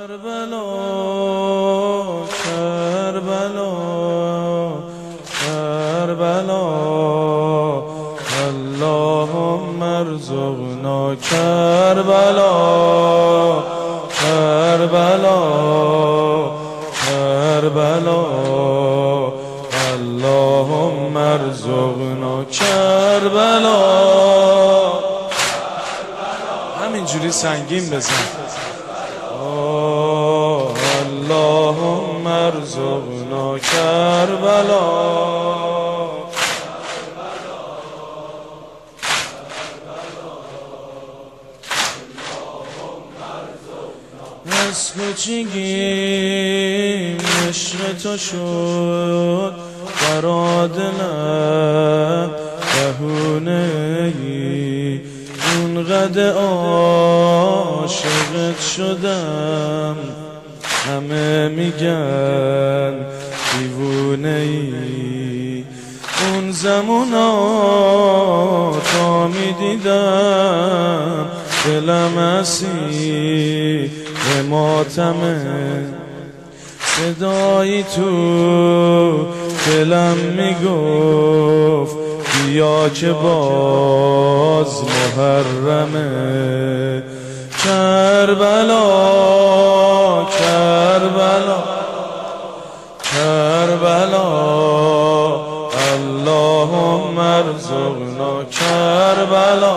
کربلا کربلا کربلا اللهم ارزقنا کربلا کربلا کربلا اللهم ارزقنا کربلا. همینجوری سنگین بزن. اللهم ارزقنا کربلا. از کوچگیم عشق تو شد برا دلم بهونه ای، اونقدر عاشقت شدم همه میگن دیوونه ای. اون زمونا تا میدیدم دلم اسیر ماتمه، صدایی تو دلم میگفت بیا که باز محرمه. کربلا کربلا کربلا اللهم ارزقنا کربلا.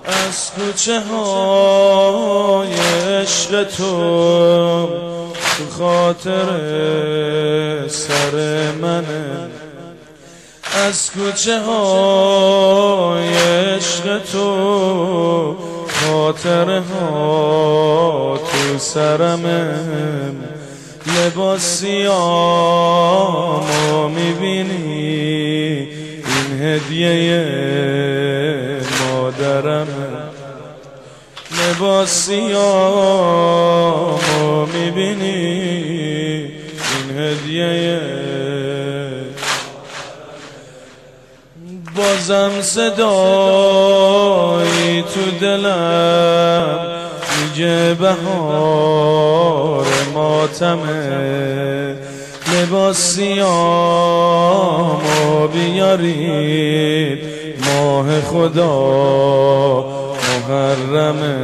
از کوچه های عشق تو خاطر سر منه، از کوچه های عشق تو خاطر ها تو سرمه. لباس سیامو میبینی این هدیه مادرمه، لباس سیامو میبینی این هدیه. بازم صدایی تو دلم میگه بهار ماتمه، لباس سیامو بیارید ماه خدا محرمه.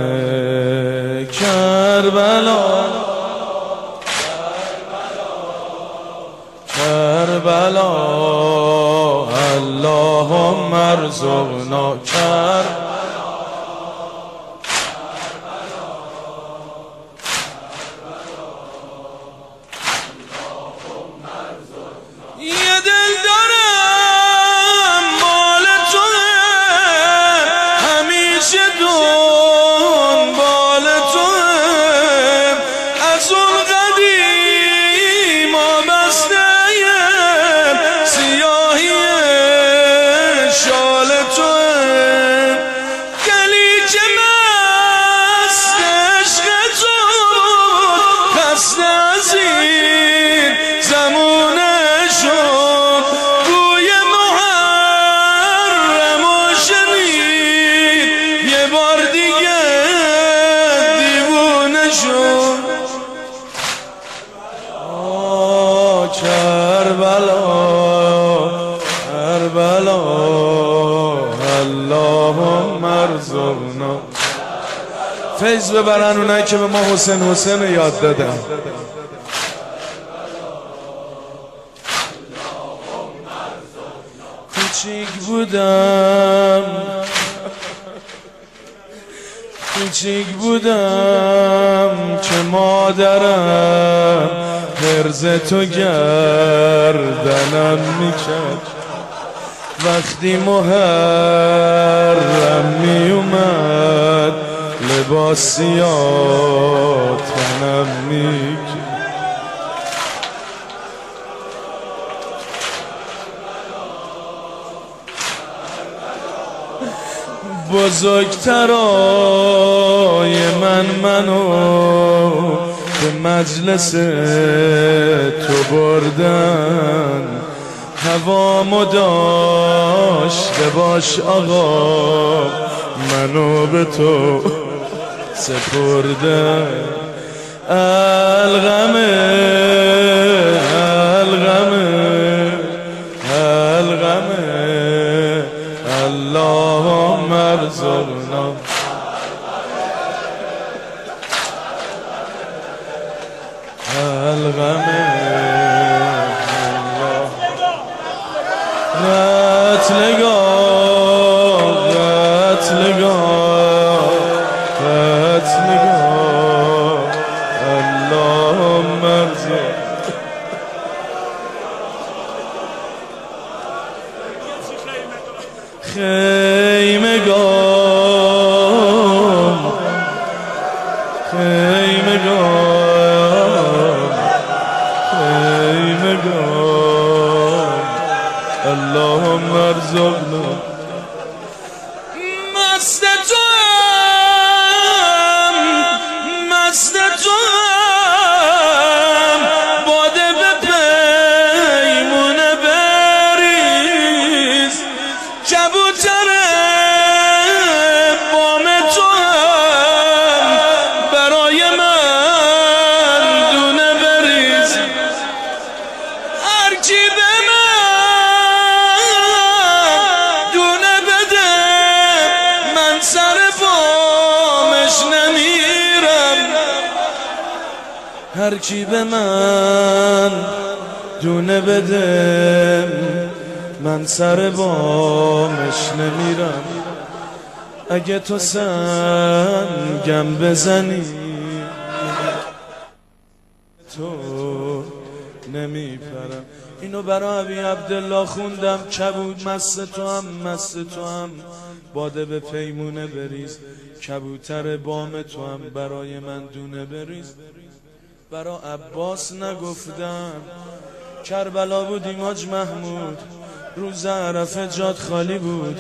کربلا کربلا اللهم ارزقنا کربلا. یه دل دارم مال توه، همیشه دنبال توه، از اون قدیم آبسته سیاهی شال توه، گلی که مست عشق تو خسته از این زمونه شد، بوی محرم و شنید یه بار دیگه دیوونه شد. کربلا کربلا اللهم ارزقنا. فیض ببرن اونایی که به ما حسین حسین یاد دادن. کوچیک بودم که مادرم حرز تو گردنم میکرد، وقتی محرم میومد لباس سیاه تنم میکرد. بزرگترای منو به مجلس تو بردن، هوامو داشته باش آقا، منو به تو سپرده الغمه الغمه الغمه اللهم ارزقنا الغمه قتلگاه قتلگاه قتلگاه اللهم ارزق خیمگاه خیمگاه خیمگاه اللهم ارزقنا مست توام مست توام باده به پیمونه بریز کبوتر بام توام برای من دونه بریز هر کی به هر کی به من دونه بده من سر بامش نمیرم اگه تو سنگم بزنی تو نمیپرم. اینو برای ابی عبدالله خوندم. کبود مست تو هم مست تو هم باده به پیمونه بریز، کبوتر بام تو هم برای من دونه بریز. برا عباس نگفتم کربلا بودیم حاج محمود، روز عرفه جاد خالی بود.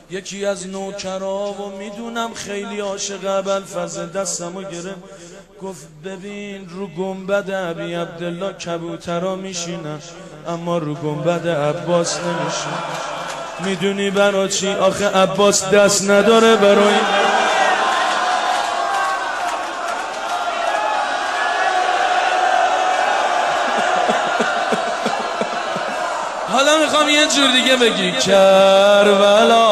یکی از نوکرها و میدونم خیلی عاشق ابوالفضل دستمو گرفت گفت ببین رو گنبد ابی عبدالله کبوترها میشینن اما رو گنبد عباس نمیشین. میدونی برا چی؟ آخه عباس دست نداره برای حالا میخوام یه جور دیگه بگی کربلا